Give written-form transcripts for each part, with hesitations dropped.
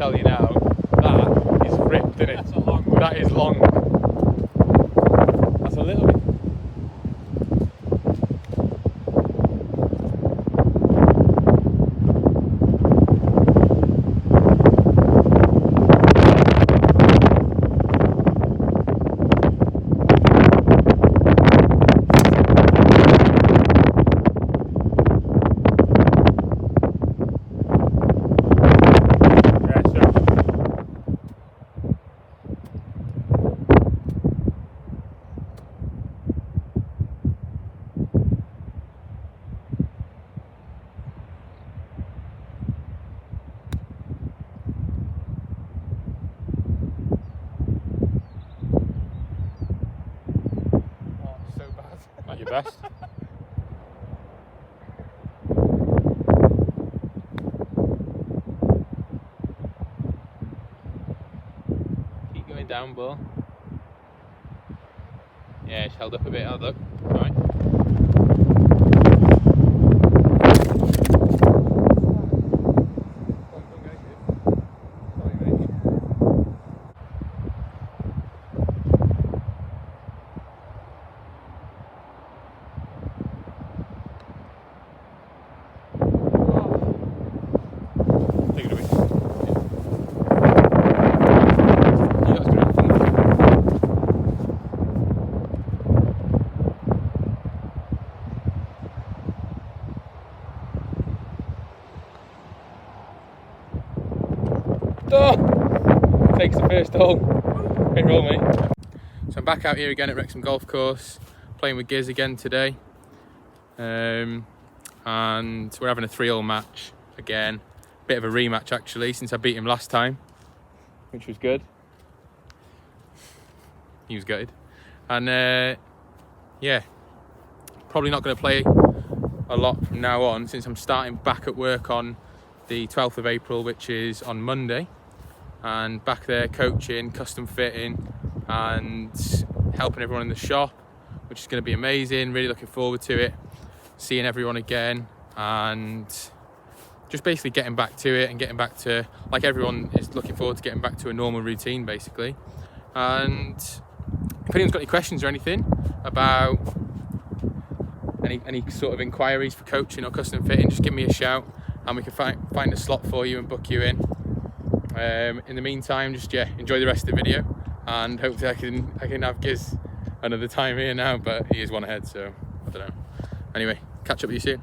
tell you now, that is ripped, isn't it? That's a long way. That is long. That's a little bit. Not your best. Keep going down, ball. Yeah, it's held up a bit. I'll look. Right. Oh, takes the first hole. Hit roll, mate. So I'm back out here again at Wrexham Golf Course, playing with Giz again today. And we're having a 3-hole match again. Bit of a rematch actually, since I beat him last time, which was good. He was gutted. And yeah, probably not going to play a lot from now on, since I'm starting back at work on the 12th of April, which is on Monday, and back there coaching, custom fitting and helping everyone in the shop, which is going to be amazing. Really looking forward to it, seeing everyone again, and just basically getting back to it and getting back to, like everyone is looking forward to getting back to a normal routine basically. And if anyone's got any questions or anything about any sort of inquiries for coaching or custom fitting, just give me a shout and we can find a slot for you and book you in. In the meantime, just enjoy the rest of the video, and hopefully I can have Giz another time here now, but he is one ahead, so I don't know. Anyway, catch up with you soon.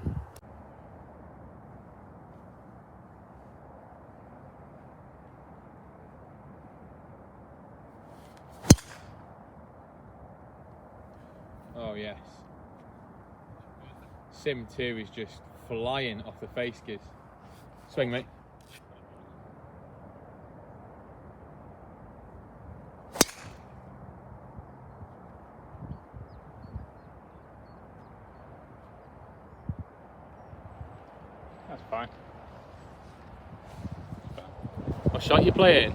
Oh yes, Sim 2 is just flying off the face, Giz. Swing, mate. That's fine. What shot you playing?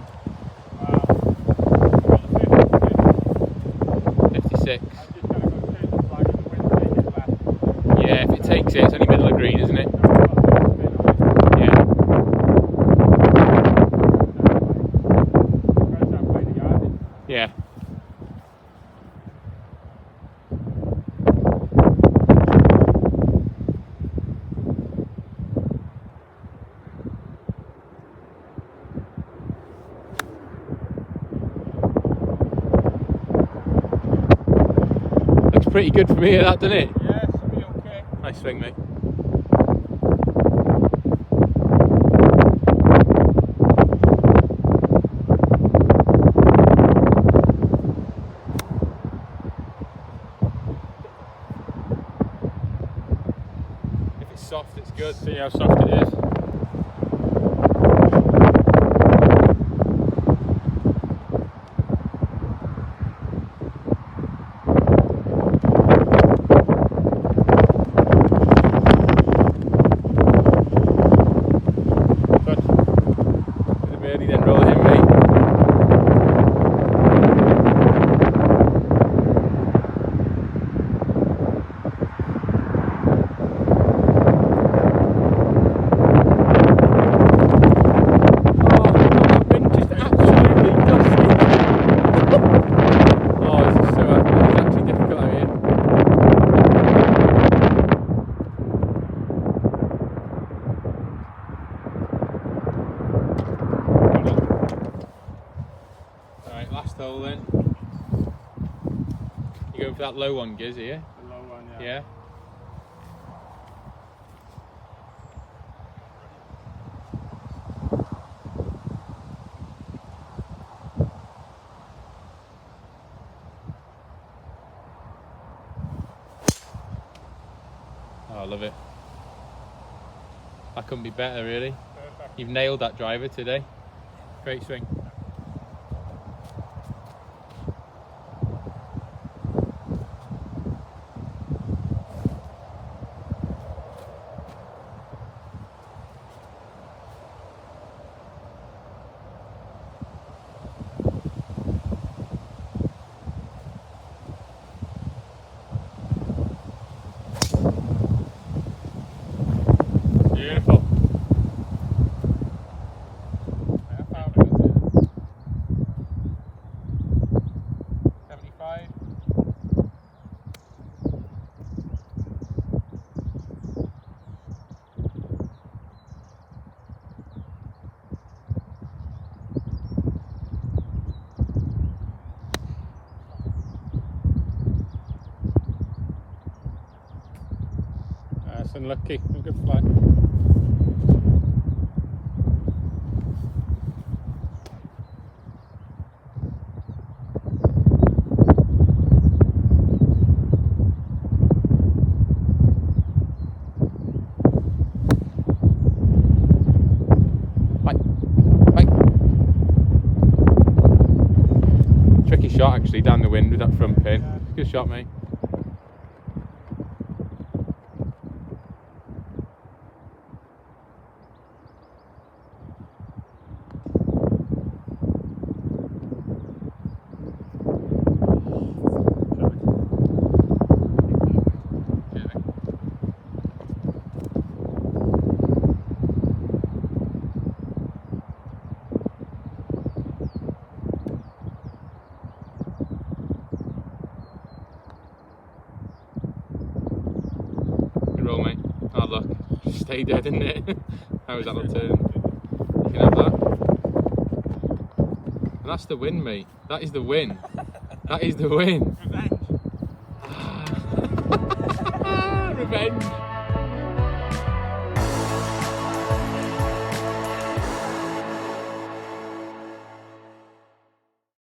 56. Yeah, if it takes it, it's only middle of green, isn't it? Yeah. Yeah. Looks pretty good for me, that, doesn't it? Yeah, should be okay. Nice swing, mate. If it's soft, it's good. See how soft it is. Then roll him, mate. hole then. You going for that low one, Giz, here? The low one, yeah. Yeah. Oh, I love it. That couldn't be better, really. Perfect. You've nailed that driver today. Great swing. Beautiful. Yeah, found it, isn't it? 75. That's unlucky. A good flag. Tricky shot actually down the wind with that front pin. Good shot, mate. Roll, mate. Hard luck. Stay dead, didn't it? How was that on turn? You can have that. And that's the win, mate. That is the win. That is the win. Revenge. Revenge.